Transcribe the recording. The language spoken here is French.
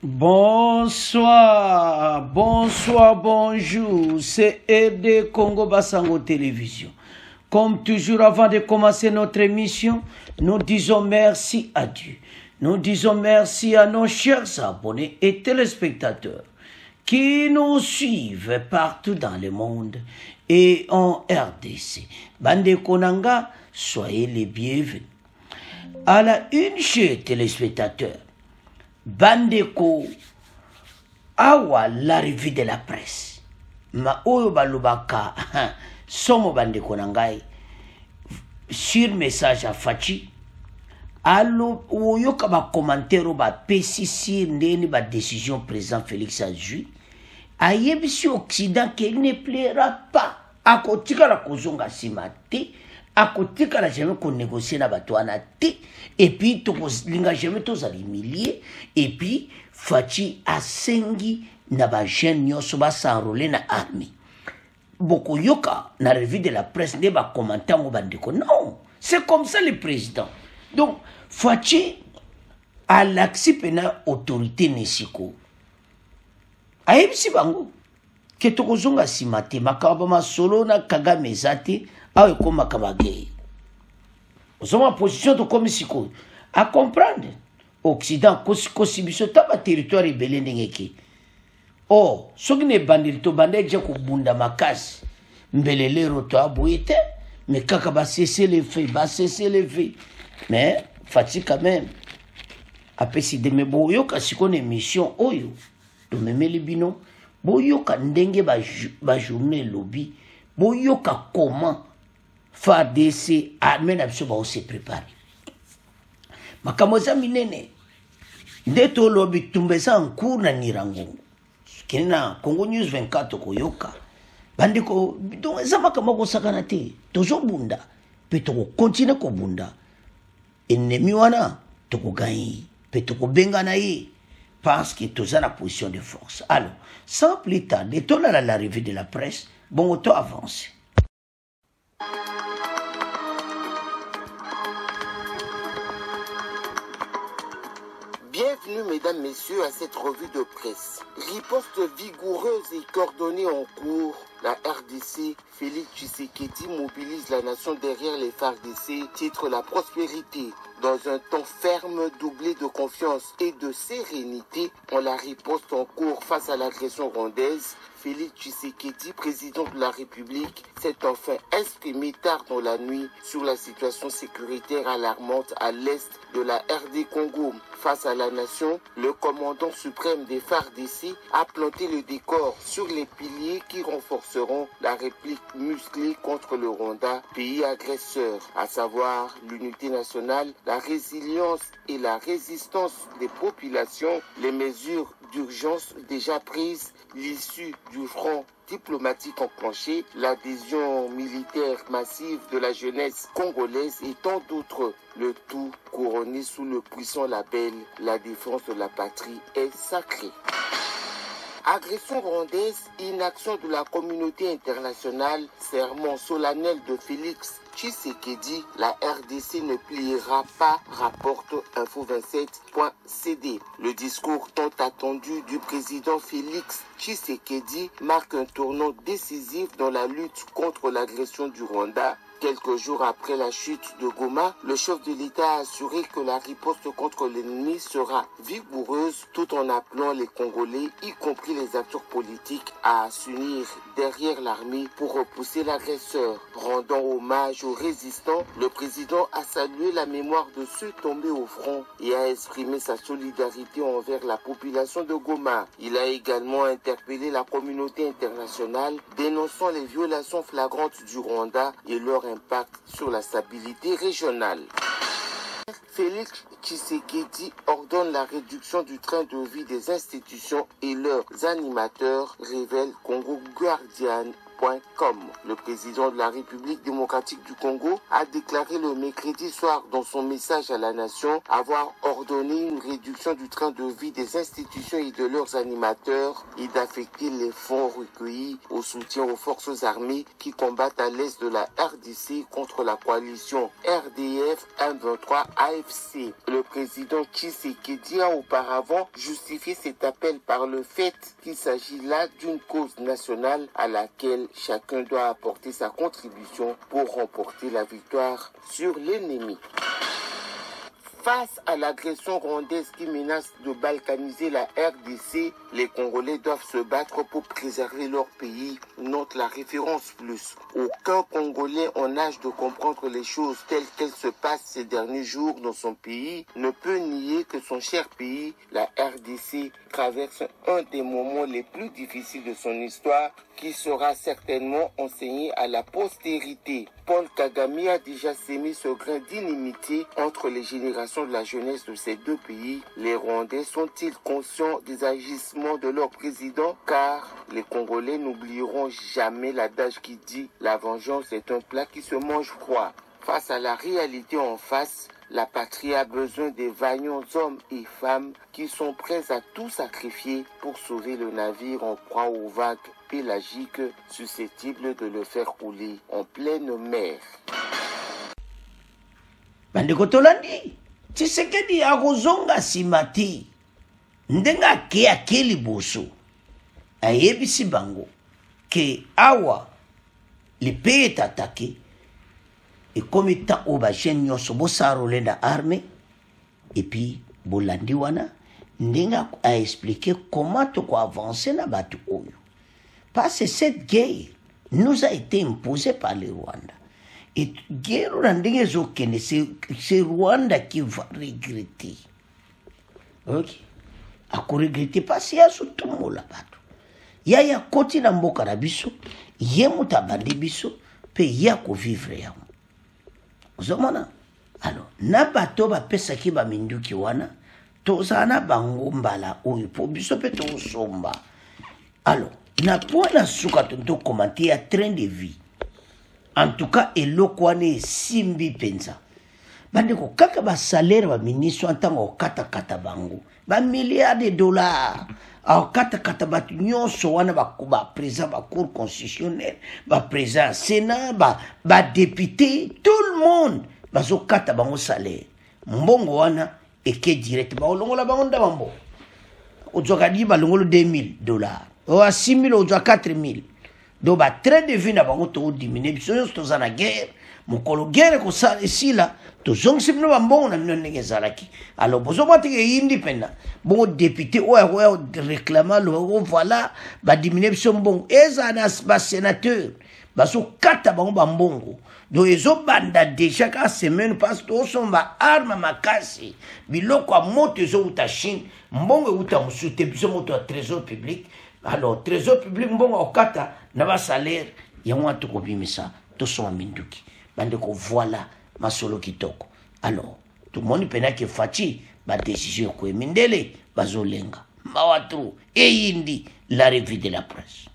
Bonsoir, bonsoir, bonjour, c'est RD Congo Bassango Télévision. Comme toujours, avant de commencer notre émission, nous disons merci à Dieu. Nous disons merci à nos chers abonnés et téléspectateurs qui nous suivent partout dans le monde et en RDC. Bande Konanga, soyez les bienvenus. À la une, chers téléspectateurs, Bandeko awa l'arrivée de la presse ma oyo balubaka somo bandeko nangai sur message à Fachi allo oyoka ba commentaire ba PCC ndeni ba décision président Félix Azui ayebisi Occident qu'il ne plaira pas akotika la kozonga simate akotika la jamais qu'on négocie na batwana te et puis to linga jamais to alimilier et puis Fachi asengi na ba jeune nyoso ba s'enrôler na armée boko yoka na revue de la presse ne ba commenter ngo bandeko non c'est comme ça le président donc Fachi a l'accepté na autorité nesiko ayebisi bango ke to kozonga simate makaba masolo na Kagame zate awe koma kabage osoma position to comme siko à comprendre Occident kosi biso taba territoire rebelle ndengeki oh soki ne bandil to bande je ko bunda makasi mbelelero to aboite mais kaka ba cesser les faits mais Fachi quand même apesi de me boyoka sikone mission oyo to memeli bino boyoka ndenge ba journée lobby boyoka comment FARDC armée na biso ba se préparer makamoza minene ndeto lobby tumbesa en cours na Nirango kena Congo News 24 koyoka bandiko donc ezama kama ko sakana te tozo bunda pe to continuer ko bunda ennemi wana to ko gagner pe to ko benga na ye parce que toza na position de force. Alors sans plus tarder to l'arrivée de la presse bon auto avance. Bienvenue mesdames, messieurs à cette revue de presse. Riposte vigoureuse et coordonnée en cours. La RDC, Félix Tshisekedi mobilise la nation derrière les FARDC, titre la prospérité. Dans un temps ferme, doublé de confiance et de sérénité, en la riposte en cours face à l'agression rwandaise, Félix Tshisekedi, président de la République, s'est enfin exprimé tard dans la nuit sur la situation sécuritaire alarmante à l'est de la RD Congo. Face à la nation, le commandant suprême des FARDC a planté le décor sur les piliers qui renforceront la réplique musclée contre le Rwanda, pays agresseur, à savoir l'unité nationale, la résilience et la résistance des populations, les mesures d'urgence déjà prises, l'issue du front diplomatique enclenché, l'adhésion militaire massive de la jeunesse congolaise et tant d'autres. Le tout couronné sous le puissant label « La défense de la patrie est sacrée ». Agression rwandaise, inaction de la communauté internationale, serment solennel de Félix Tshisekedi, la RDC ne pliera pas, rapporte info27.cd. Le discours tant attendu du président Félix Tshisekedi marque un tournant décisif dans la lutte contre l'agression du Rwanda. Quelques jours après la chute de Goma, le chef de l'État a assuré que la riposte contre l'ennemi sera vigoureuse tout en appelant les Congolais, y compris les acteurs politiques, à s'unir derrière l'armée pour repousser l'agresseur. Rendant hommage aux résistants, le président a salué la mémoire de ceux tombés au front et a exprimé sa solidarité envers la population de Goma. Il a également interpellé la communauté internationale, dénonçant les violations flagrantes du Rwanda et leur impact sur la stabilité régionale. Félix Tshisekedi ordonne la réduction du train de vie des institutions et leurs animateurs, révèle Congo Guardian. radio.com. Le président de la République démocratique du Congo a déclaré le mercredi soir dans son message à la nation avoir ordonné une réduction du train de vie des institutions et de leurs animateurs et d'affecter les fonds recueillis au soutien aux forces armées qui combattent à l'est de la RDC contre la coalition RDF M23 AFC. Le président Tshisekedi a auparavant justifié cet appel par le fait qu'il s'agit là d'une cause nationale à laquelle chacun doit apporter sa contribution pour remporter la victoire sur l'ennemi. Face à l'agression rwandaise qui menace de balkaniser la RDC, les Congolais doivent se battre pour préserver leur pays, note la référence plus. Aucun Congolais en âge de comprendre les choses telles qu'elles se passent ces derniers jours dans son pays ne peut nier que son cher pays, la RDC, traverse un des moments les plus difficiles de son histoire qui sera certainement enseigné à la postérité. Paul Kagame a déjà sémé ce grain d'inimitié entre les générations de la jeunesse de ces deux pays. Les Rwandais sont-ils conscients des agissements de leur président? Car les Congolais n'oublieront jamais l'adage qui dit « La vengeance est un plat qui se mange froid ». Face à la réalité en face, la patrie a besoin des vaillants hommes et femmes qui sont prêts à tout sacrifier pour sauver le navire en proie aux vagues pélagiques susceptibles de le faire couler en pleine mer. Bandeko tolandi, Tshisekedi akozonga simati, ndenga ke akeli boso, ayebisi bango, ke awa, le pays est attaqué, et comme étant au bajen nyonso bosarole na armée, et puis bolandi wana, ndenga a expliqué comment tu peux avancer na batu oyo. Parce que cette guerre nous a été imposée par le Rwanda. Et guerre c'est Rwanda qui va regretter. Ok? A regretter parce qu'il y a surtout tout le bateau. Il y a côté na mboka na biso, ye mutabandi biso, pe ya ko vivre ya. Ozomona? Alors, na bato ba pesa ki ba minduki wana, tozana bango mbala oyo po biso pe to somba. Alors, na point na suka tonto commenter à train de vie. En tout cas, elokwane simbi pensa. Bandeko kaka ba salaire ba ministre en tant kata bango. Ba milliards de dollars. Alors kata batu nyonso wana ba président ba cour constitutionnelle, ba président sénat, ba député, tout le monde bazo kata bango salaire. Mbongo wana eke direct ba olongola bango ndabambo. Ozoka di ba longolo $2,000. O a 6,000 ou 4,000. Donc, train de vie n'a pas diminué. Biso to zana guerre. Mon colo guerre ko sa ici là. To zong sibno bambon na mino nege zalaki. Alors, bozo mate ke indépendant. Bon député ou réclamant le voilà ba diminuer biso mbongo. Eza na ba sénateur. Baso kata bango bambongo. Donc ezo banda déjà ka semaine passe to somba arme makasi. Biloko moto ezo uta Chine. Mbongo uta musute biso moto trésor public. Alors, trésor public, mbongo okata, naba salaire, yamwa tuko bimisa, to soma minduki. Bandeko, voilà, masolo kitoko. Alors, tout le monde pena ke fachi, ba décision kwe mindele, bazolenga. Mawatru, e yindi, la revue de la presse.